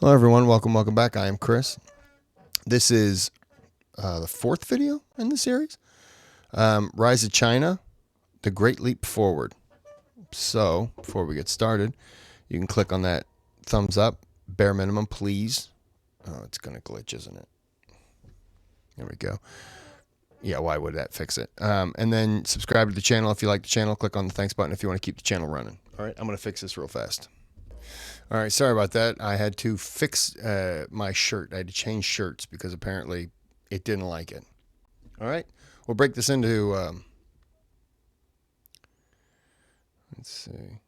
Hello everyone, welcome back. I am Kris. This is the fourth video in the series. Rise of China, the Great Leap Forward. So, before we get started, you can click on that thumbs up, bare minimum, please. Oh, it's going to glitch, isn't it? There we go. Yeah, why would that fix it? And then subscribe to the channel if you like the channel. Click on the thanks button if you want to keep the channel running. All right, I'm going to fix this real fast. All right, sorry about that. I had to fix my shirt. I had to change shirts because apparently it didn't like it. All right, we'll break this into, let's see.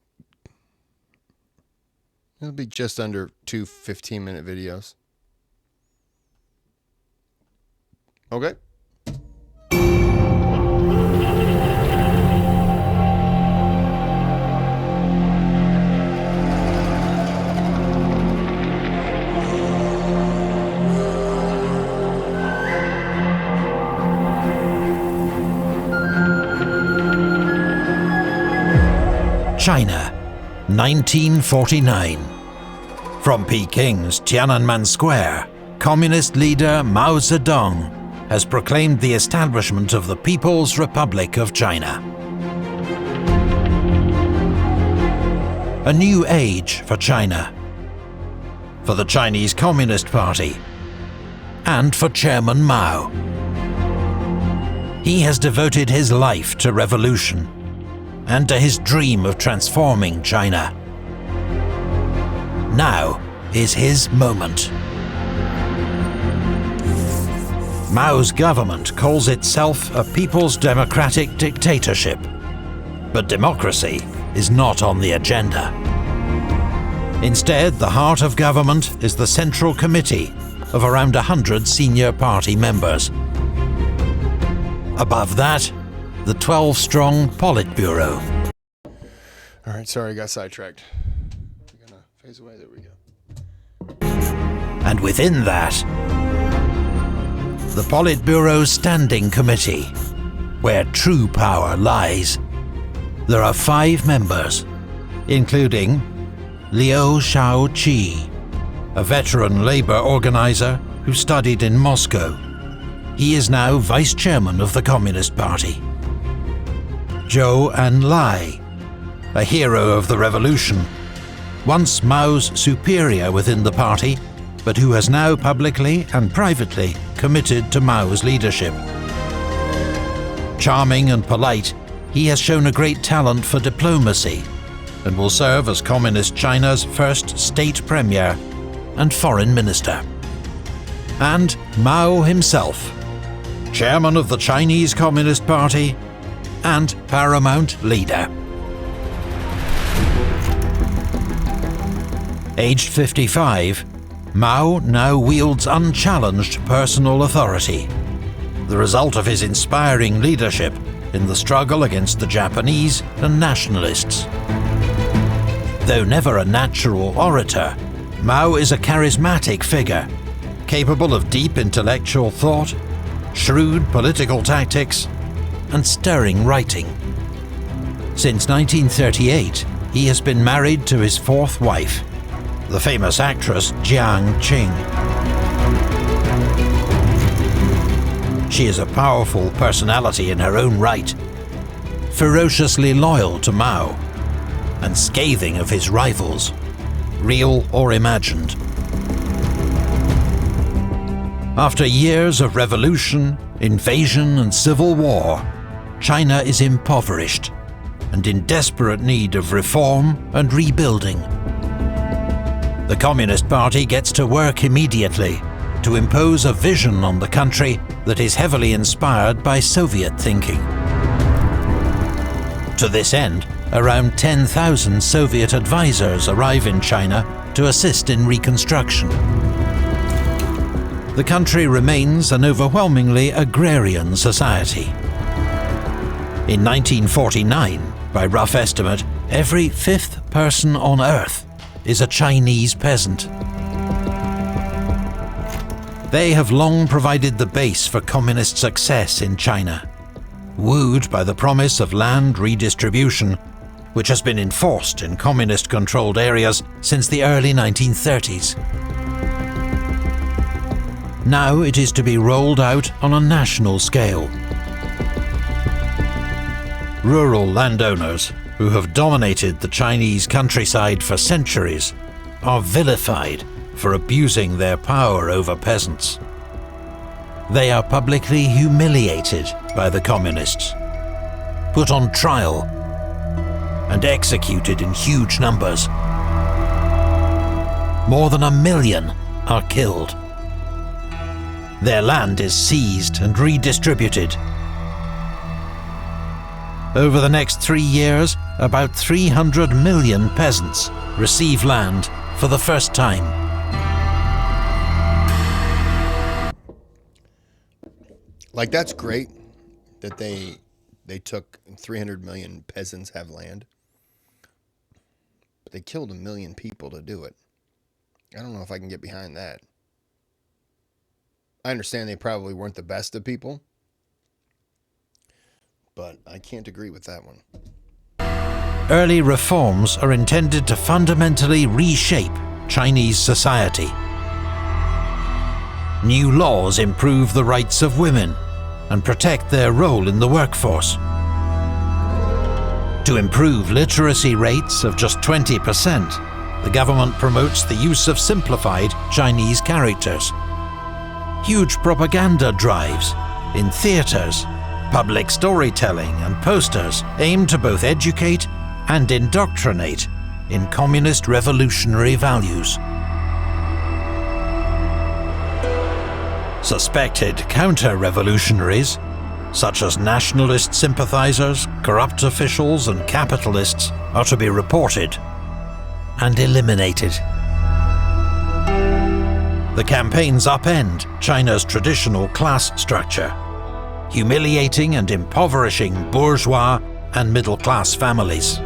It'll be just under 2 15-minute videos. Okay. China, 1949. From Peking's Tiananmen Square, Communist leader Mao Zedong has proclaimed the establishment of the People's Republic of China. A new age for China, for the Chinese Communist Party, and for Chairman Mao. He has devoted his life to revolution and to his dream of transforming China. Now is his moment. Mao's government calls itself a people's democratic dictatorship, but democracy is not on the agenda. Instead, the heart of government is the Central Committee of around 100 senior party members. Above that, the 12-strong Politburo. All right, sorry, I got sidetracked. We're gonna phase away. There we go. And within that, the Politburo Standing Committee, where true power lies. There are 5 members, including Liu Shaoqi, a veteran labor organizer who studied in Moscow. He is now vice chairman of the Communist Party. Zhou Enlai, a hero of the revolution, once Mao's superior within the party, but who has now publicly and privately committed to Mao's leadership. Charming and polite, he has shown a great talent for diplomacy and will serve as Communist China's first state premier and foreign minister. And Mao himself, chairman of the Chinese Communist Party and paramount leader. Aged 55, Mao now wields unchallenged personal authority, the result of his inspiring leadership in the struggle against the Japanese and nationalists. Though never a natural orator, Mao is a charismatic figure, capable of deep intellectual thought, shrewd political tactics, and stirring writing. Since 1938, he has been married to his 4th wife, the famous actress Jiang Qing. She is a powerful personality in her own right, ferociously loyal to Mao, and scathing of his rivals, real or imagined. After years of revolution, invasion, and civil war, China is impoverished and in desperate need of reform and rebuilding. The Communist Party gets to work immediately to impose a vision on the country that is heavily inspired by Soviet thinking. To this end, around 10,000 Soviet advisors arrive in China to assist in reconstruction. The country remains an overwhelmingly agrarian society. In 1949, by rough estimate, every 5th person on Earth is a Chinese peasant. They have long provided the base for communist success in China, wooed by the promise of land redistribution, which has been enforced in communist-controlled areas since the early 1930s. Now it is to be rolled out on a national scale. Rural landowners, who have dominated the Chinese countryside for centuries, are vilified for abusing their power over peasants. They are publicly humiliated by the communists, put on trial, and executed in huge numbers. More than 1 million are killed. Their land is seized and redistributed. Over the next 3 years, about 300 million peasants receive land for the first time. Like, that's great that they took 300 million peasants have land. But they killed 1 million people to do it. I don't know if I can get behind that. I understand they probably weren't the best of people, but I can't agree with that one. Early reforms are intended to fundamentally reshape Chinese society. New laws improve the rights of women and protect their role in the workforce. To improve literacy rates of just 20%, the government promotes the use of simplified Chinese characters. Huge propaganda drives in theatres, public storytelling and posters aim to both educate and indoctrinate in communist revolutionary values. Suspected counter-revolutionaries, such as nationalist sympathizers, corrupt officials and capitalists, are to be reported and eliminated. The campaigns upend China's traditional class structure, humiliating and impoverishing bourgeois and middle-class families.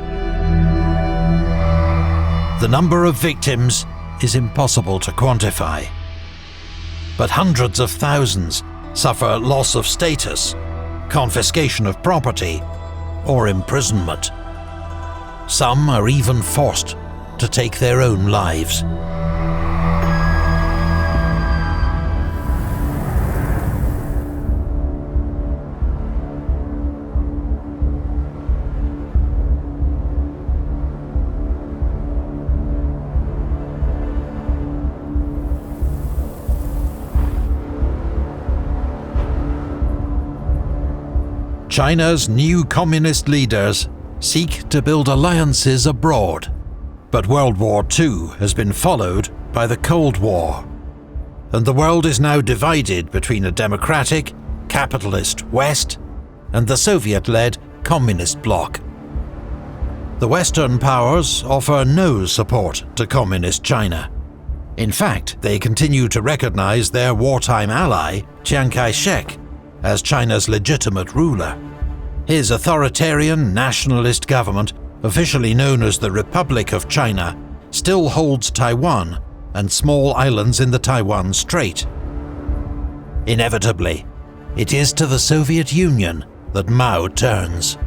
The number of victims is impossible to quantify, but hundreds of thousands suffer loss of status, confiscation of property, or imprisonment. Some are even forced to take their own lives. China's new communist leaders seek to build alliances abroad, but World War II has been followed by the Cold War, and the world is now divided between a democratic, capitalist West and the Soviet-led communist bloc. The Western powers offer no support to communist China. In fact, they continue to recognize their wartime ally, Chiang Kai-shek, as China's legitimate ruler. His authoritarian nationalist government, officially known as the Republic of China, still holds Taiwan and small islands in the Taiwan Strait. Inevitably, it is to the Soviet Union that Mao turns.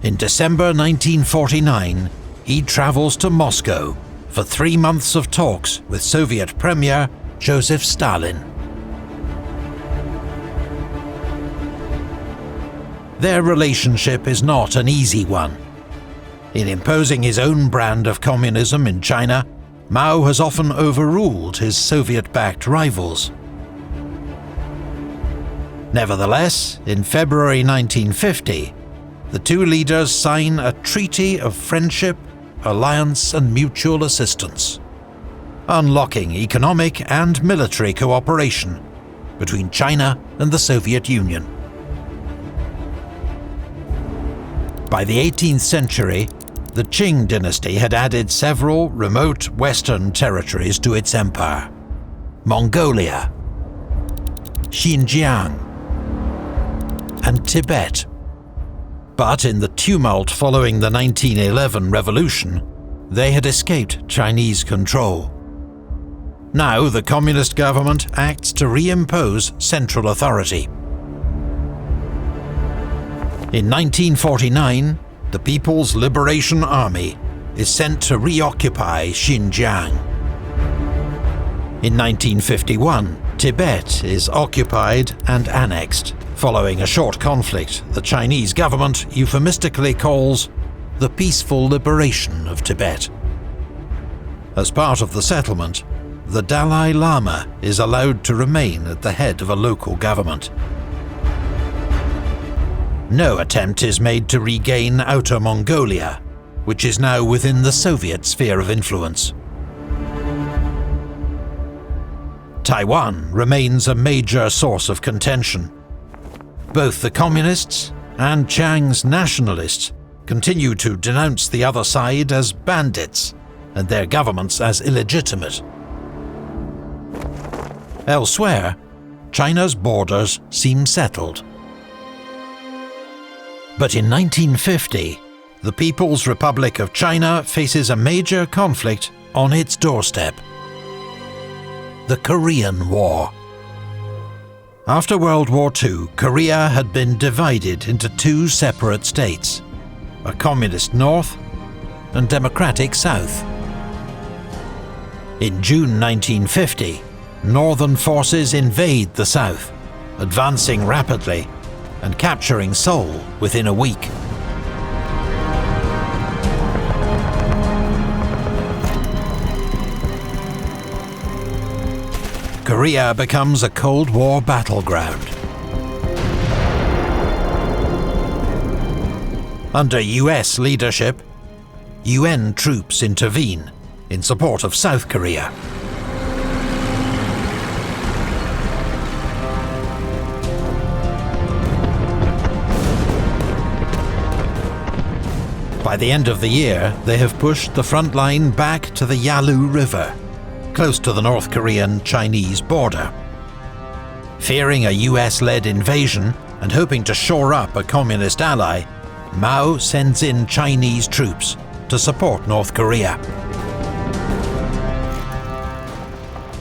In December 1949, he travels to Moscow for 3 months of talks with Soviet Premier Joseph Stalin. Their relationship is not an easy one. In imposing his own brand of communism in China, Mao has often overruled his Soviet-backed rivals. Nevertheless, in February 1950, the two leaders sign a treaty of friendship, alliance and mutual assistance, unlocking economic and military cooperation between China and the Soviet Union. By the 18th century, the Qing dynasty had added several remote western territories to its empire: Mongolia, Xinjiang, and Tibet. But in the tumult following the 1911 revolution, they had escaped Chinese control. Now the communist government acts to reimpose central authority. In 1949, the People's Liberation Army is sent to reoccupy Xinjiang. In 1951, Tibet is occupied and annexed, following a short conflict the Chinese government euphemistically calls the peaceful liberation of Tibet. As part of the settlement, the Dalai Lama is allowed to remain at the head of a local government. No attempt is made to regain Outer Mongolia, which is now within the Soviet sphere of influence. Taiwan remains a major source of contention. Both the communists and Chiang's nationalists continue to denounce the other side as bandits and their governments as illegitimate. Elsewhere, China's borders seem settled. But in 1950, the People's Republic of China faces a major conflict on its doorstep: the Korean War. After World War II, Korea had been divided into two separate states: a communist north and democratic south. In June 1950, northern forces invade the south, advancing rapidly and capturing Seoul within a week. Korea becomes a Cold War battleground. Under US leadership, UN troops intervene in support of South Korea. By the end of the year, they have pushed the front line back to the Yalu River, close to the North Korean-Chinese border. Fearing a US-led invasion and hoping to shore up a communist ally, Mao sends in Chinese troops to support North Korea.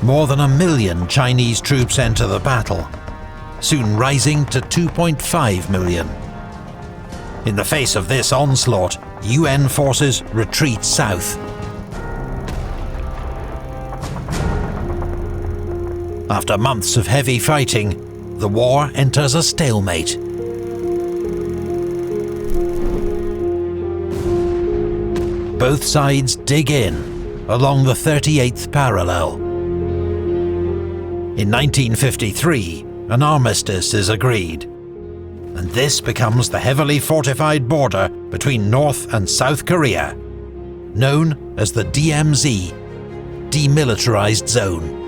More than 1 million Chinese troops enter the battle, soon rising to 2.5 million. In the face of this onslaught, UN forces retreat south. After months of heavy fighting, the war enters a stalemate. Both sides dig in along the 38th parallel. In 1953, an armistice is agreed, and this becomes the heavily fortified border between North and South Korea, known as the DMZ, Demilitarized Zone.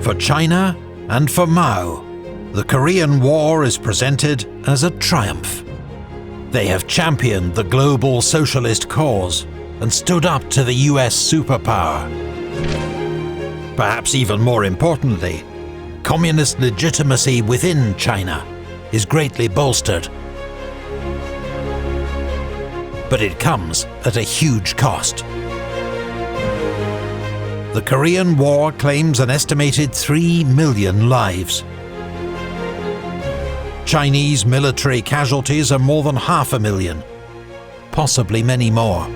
For China and for Mao, the Korean War is presented as a triumph. They have championed the global socialist cause and stood up to the US superpower. Perhaps even more importantly, communist legitimacy within China is greatly bolstered. But it comes at a huge cost. The Korean War claims an estimated 3 million lives. Chinese military casualties are more than 500,000, possibly many more.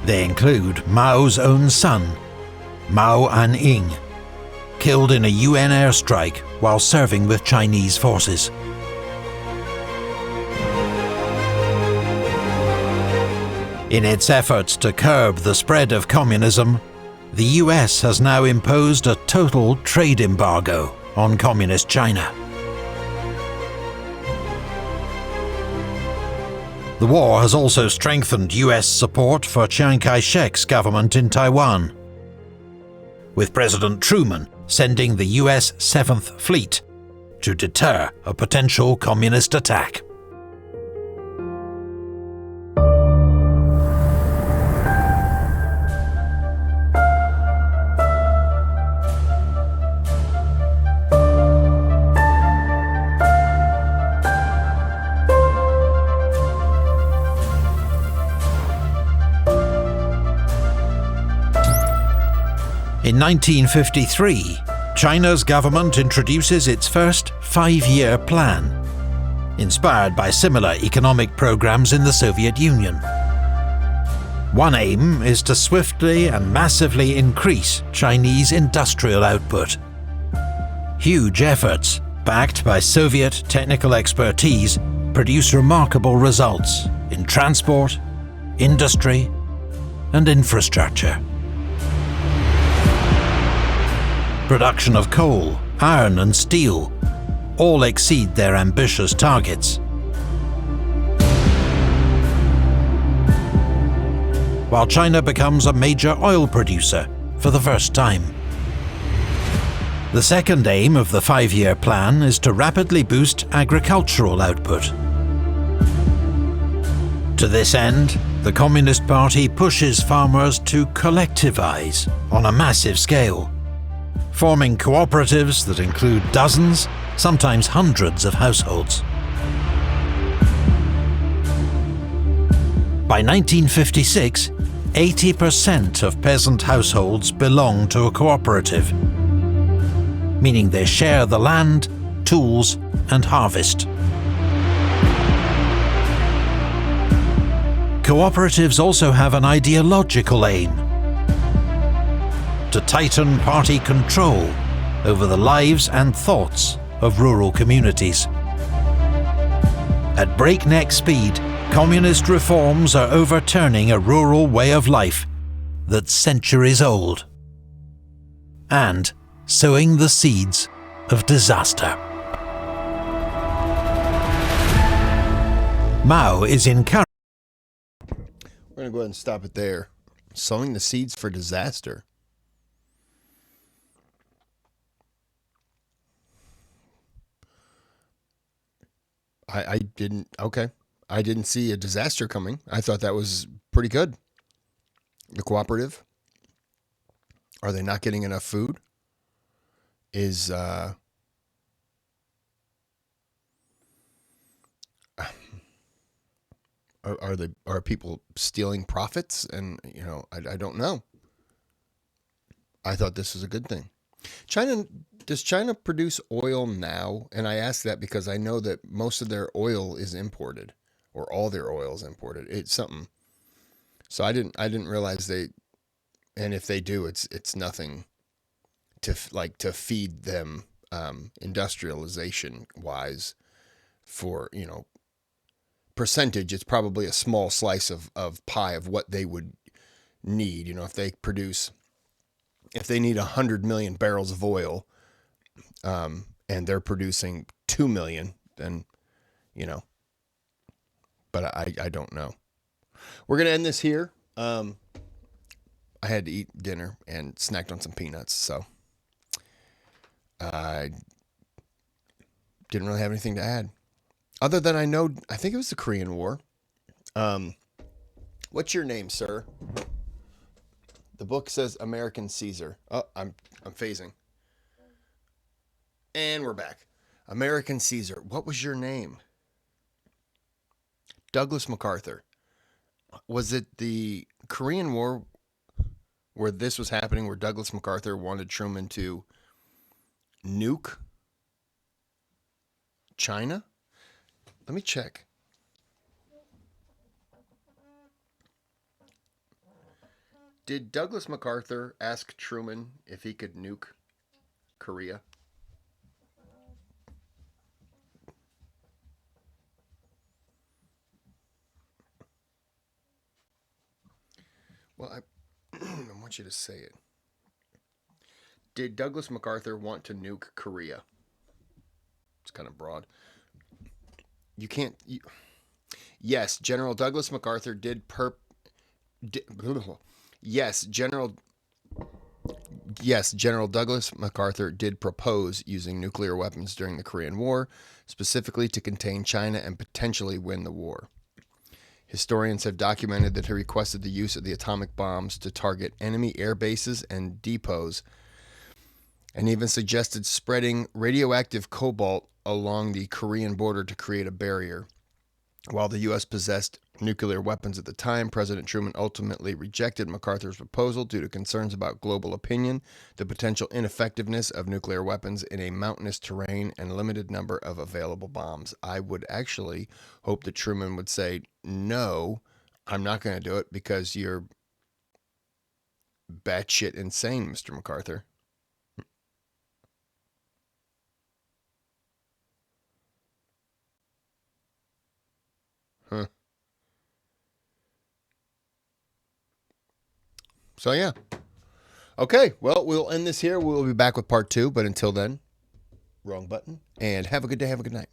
They include Mao's own son, Mao An-ing, killed in a UN airstrike while serving with Chinese forces. In its efforts to curb the spread of communism, the US has now imposed a total trade embargo on Communist China. The war has also strengthened US support for Chiang Kai-shek's government in Taiwan, with President Truman sending the US 7th Fleet to deter a potential communist attack. In 1953, China's government introduces its first 5-year plan, inspired by similar economic programs in the Soviet Union. One aim is to swiftly and massively increase Chinese industrial output. Huge efforts, backed by Soviet technical expertise, produce remarkable results in transport, industry, and infrastructure. Production of coal, iron and steel all exceed their ambitious targets. While China becomes a major oil producer for the first time. The second aim of the 5-year plan is to rapidly boost agricultural output. To this end, the Communist Party pushes farmers to collectivize on a massive scale, forming cooperatives that include dozens, sometimes hundreds of households. By 1956, 80% of peasant households belong to a cooperative, meaning they share the land, tools, and harvest. Cooperatives also have an ideological aim: to tighten party control over the lives and thoughts of rural communities. At breakneck speed, communist reforms are overturning a rural way of life that's centuries old, and sowing the seeds of disaster. Mao is encouraging. We're going to go ahead and stop it there. Sowing the seeds for disaster. I didn't see a disaster coming. I thought that was pretty good. The cooperative. Are they not getting enough food? Are people stealing profits? And I don't know. I thought this was a good thing. Does China produce oil now? And I ask that because I know that most of their oil is imported, or all their oil is imported. It's something. So I didn't realize they, and if they do, it's nothing to feed them industrialization wise. For percentage, it's probably a small slice of pie of what they would need. If they need 100 million barrels of oil, and they're producing 2 million, then, but I don't know. We're going to end this here. I had to eat dinner and snacked on some peanuts, so I didn't really have anything to add. Other than I think it was the Korean War. What's your name, sir? The book says American Caesar. Oh, I'm phasing. And we're back. American Caesar. What was your name? Douglas MacArthur. Was it the Korean War where this was happening, where Douglas MacArthur wanted Truman to nuke China? Let me check. Did Douglas MacArthur ask Truman if he could nuke Korea? Well, I want you to say it. Did Douglas MacArthur want to nuke Korea? It's kind of broad. Yes, General Douglas MacArthur did Yes, General Douglas MacArthur did propose using nuclear weapons during the Korean War, specifically to contain China and potentially win the war. Historians have documented that he requested the use of the atomic bombs to target enemy air bases and depots, and even suggested spreading radioactive cobalt along the Korean border to create a barrier. While the U.S. possessed nuclear weapons at the time, President Truman ultimately rejected MacArthur's proposal due to concerns about global opinion, the potential ineffectiveness of nuclear weapons in a mountainous terrain, and limited number of available bombs. I would actually hope that Truman would say, no, I'm not going to do it because you're batshit insane, Mr. MacArthur. Huh. So, yeah. Okay, well, we'll end this here. We'll be back with part 2, but until then, wrong button. And have a good day, have a good night.